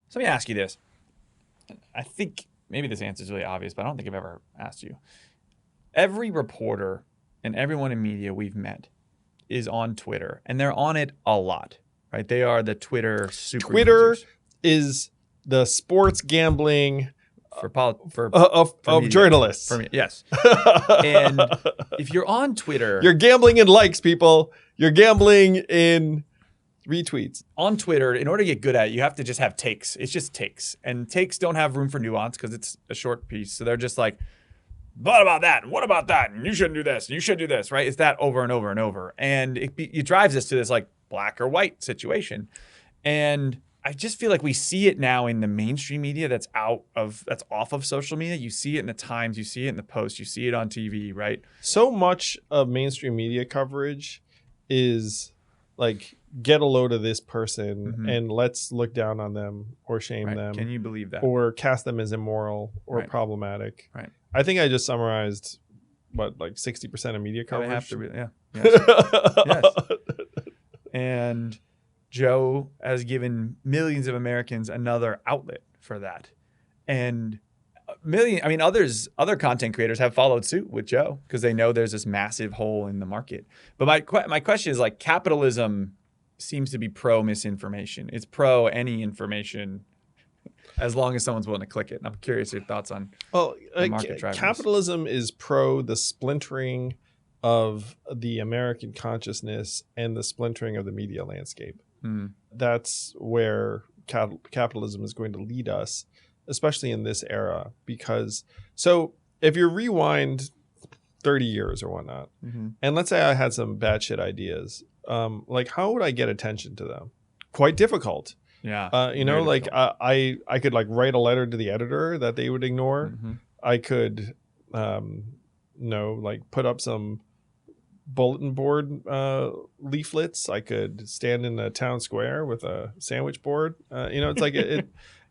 So let me ask you this. I think maybe this answer is really obvious, but I don't think I've ever asked you. Every reporter and everyone in media we've met is on Twitter, and they're on it a lot, right? They are the Twitter super Twitter users is the sports gambling for media. journalists. For me, yes. And if you're on Twitter, you're gambling in likes, people. You're gambling in retweets. On Twitter, in order to get good at it, you have to just have takes. It's just takes. And takes don't have room for nuance because it's a short piece. So they're just like, what about that? And what about that? And you shouldn't do this. And you should do this, right? It's that over and over and over. And it drives us to this like black or white situation. And I just feel like we see it now in the mainstream media that's off of social media. You see it in the Times, you see it in the Post, you see it on TV, right? So much of mainstream media coverage is like, get a load of this person and let's look down on them or shame them. Can you believe that? Or cast them as immoral or problematic. Right. I think I just summarized like 60% of media coverage. Have to, yes. And Joe has given millions of Americans another outlet for that. And other content creators have followed suit with Joe because they know there's this massive hole in the market. But my question is, like, capitalism seems to be pro misinformation. It's pro any information as long as someone's willing to click it. And I'm curious your thoughts on market drivers. Capitalism is pro the splintering of the American consciousness and the splintering of the media landscape. That's where capitalism is going to lead us, especially in this era. Because so if you rewind 30 years or whatnot, and let's say I had some batshit ideas, like how would I get attention to them? Quite difficult. Yeah. I could like write a letter to the editor that they would ignore. I could, put up some bulletin board leaflets. I could stand in the town square with a sandwich board. It's like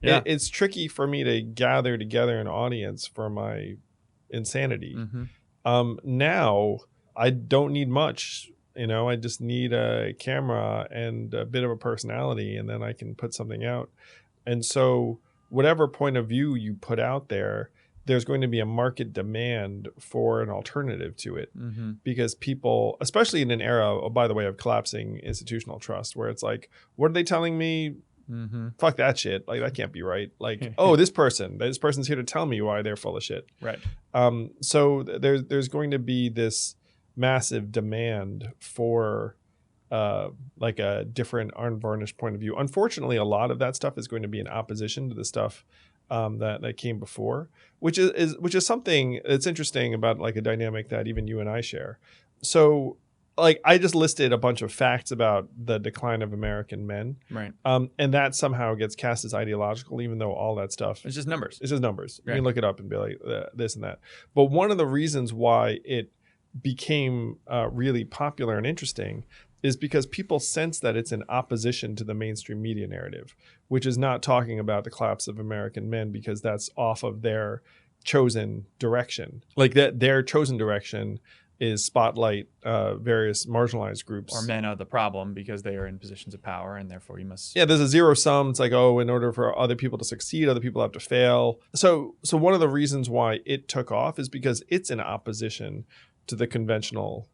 it's tricky for me to gather together an audience for my insanity. Now I don't need much. I just need a camera and a bit of a personality, and then I can put something out. And so whatever point of view you put out there, there's going to be a market demand for an alternative to it. Because people, especially in an era, by the way, of collapsing institutional trust, where it's like, what are they telling me? Fuck that shit. Like, that can't be right. Like, oh, this person's here to tell me why they're full of shit. Right. So there's going to be this massive demand for like a different unvarnished point of view. Unfortunately, a lot of that stuff is going to be in opposition to the stuff that came before, which is something that's interesting about like a dynamic that even you and I share. So like I just listed a bunch of facts about the decline of American men, right? And that somehow gets cast as ideological, even though all that stuff it's just numbers. It's just numbers. Right. You can look it up and be like this and that. But one of the reasons why it became really popular and interesting is because people sense that it's in opposition to the mainstream media narrative, which is not talking about the collapse of American men because that's off of their chosen direction. Like that, their chosen direction is spotlight various marginalized groups. Or men are the problem because they are in positions of power and therefore you must... Yeah, there's a zero sum. It's like, oh, in order for other people to succeed, other people have to fail. So one of the reasons why it took off is because it's in opposition to the conventional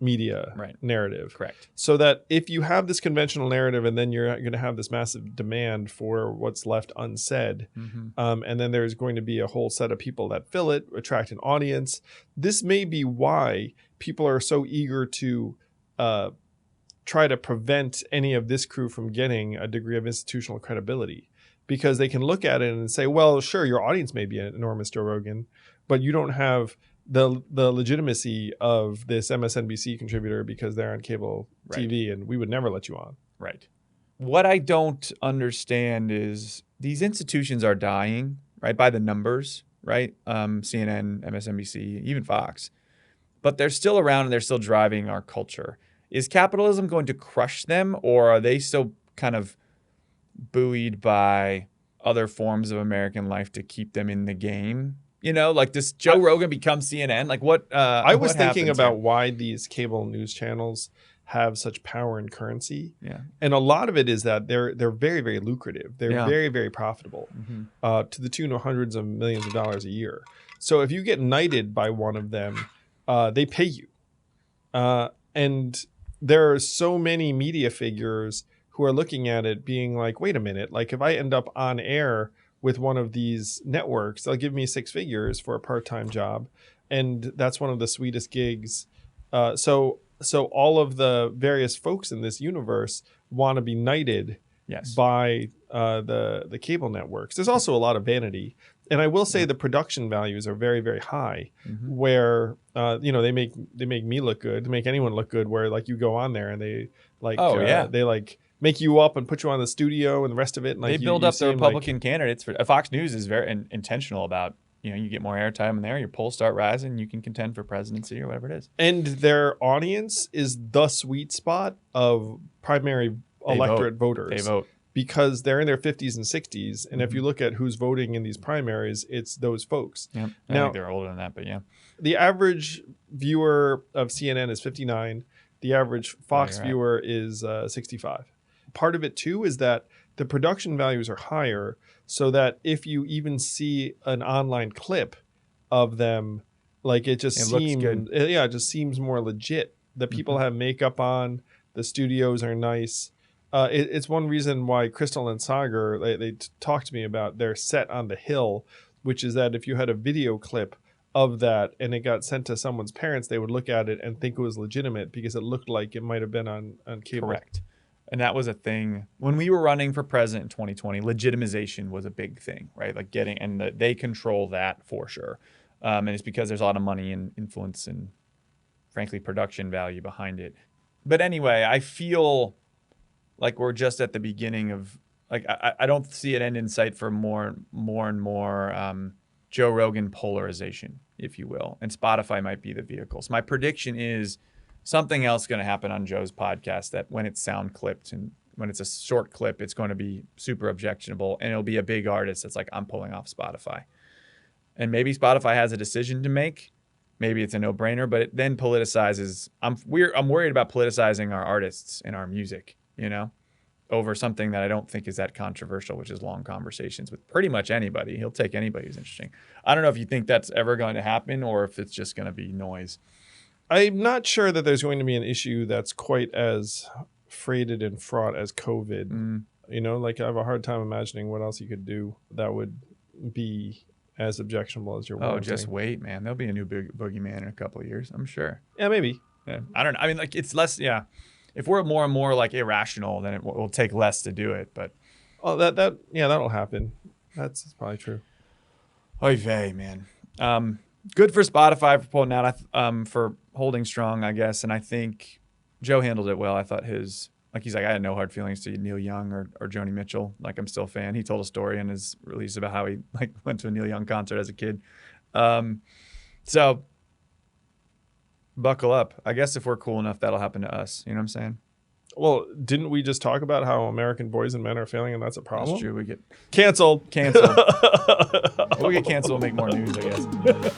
media narrative. Correct. So that if you have this conventional narrative and then you're going to have this massive demand for what's left unsaid, and then there's going to be a whole set of people that fill it, attract an audience. This may be why people are so eager to try to prevent any of this crew from getting a degree of institutional credibility, because they can look at it and say, well, sure, your audience may be enormous, Joe Rogan, but you don't have the legitimacy of this MSNBC contributor because they're on cable TV and we would never let you on. Right. What I don't understand is these institutions are dying, right, by the numbers, right? CNN, MSNBC, even Fox. But they're still around and they're still driving our culture. Is capitalism going to crush them, or are they still kind of buoyed by other forms of American life to keep them in the game? Like does Joe Rogan become CNN? Like what? I was thinking about why these cable news channels have such power and currency. Yeah. And a lot of it is that they're very, very lucrative. They're Yeah. very, very profitable, Mm-hmm. to the tune of hundreds of millions of dollars a year. So if you get knighted by one of them, they pay you. And there are so many media figures who are looking at it being like, wait a minute, like if I end up on air with one of these networks, they'll give me 6 figures for a part-time job. And that's one of the sweetest gigs. So all of the various folks in this universe want to be knighted Yes. by the cable networks. There's also a lot of vanity. And I will say the production values are very, very high, where they make me look good, to make anyone look good. Where like you go on there and they like they like make you up and put you on the studio and the rest of it. And, like, they build up the Republican candidates. For Fox News is very intentional about, you get more airtime in there, your polls start rising, you can contend for presidency or whatever it is. And their audience is the sweet spot of primary electorate voters. They vote. Because they're in their 50s and 60s. And if you look at who's voting in these primaries, it's those folks. Yeah. I Now, think they're older than that, but yeah. The average viewer of CNN is 59. The average Fox viewer is 65. Part of it, too, is that the production values are higher, so that if you even see an online clip of them, like it just seems good. Yeah, it just seems more legit. The people have makeup on. The studios are nice. It's one reason why Crystal and Sagar, they talked to me about their set on the hill, which is that if you had a video clip of that and it got sent to someone's parents, they would look at it and think it was legitimate because it looked like it might have been on cable. Correct. And that was a thing when we were running for president in 2020. Legitimization was a big thing, right? Like they control that for sure. And it's because there's a lot of money and influence and, frankly, production value behind it. But anyway, I feel like we're just at the beginning of, like, I don't see an end in sight for more and more Joe Rogan polarization, if you will. And Spotify might be the vehicle. So my prediction is something else going to happen on Joe's podcast, that when it's sound clipped and when it's a short clip, it's going to be super objectionable. And it'll be a big artist that's like, I'm pulling off Spotify. And maybe Spotify has a decision to make. Maybe it's a no-brainer, but it then politicizes. I'm worried about politicizing our artists and our music, over something that I don't think is that controversial, which is long conversations with pretty much anybody. He'll take anybody who's interesting. I don't know if you think that's ever going to happen or if it's just going to be noise. I'm not sure that there's going to be an issue that's quite as freighted and fraught as COVID. Like I have a hard time imagining what else you could do that would be as objectionable as your. Oh, just wait, man. There'll be a new big boogeyman in a couple of years, I'm sure. Yeah, maybe. Yeah. I don't know. I mean, like, it's less. Yeah, if we're more and more like irrational, then it will take less to do it. But that'll happen. That's probably true. Oy vey, man. Good for Spotify for pulling out. For holding strong, I guess. And I think Joe handled it well. I thought he's like, I had no hard feelings to Neil Young or Joni Mitchell. Like, I'm still a fan. He told a story in his release about how he went to a Neil Young concert as a kid. So buckle up. I guess if we're cool enough, that'll happen to us. You know what I'm saying? Well, didn't we just talk about how American boys and men are failing, and that's a problem? That's true. We get canceled. We'll get canceled and make more news, I guess.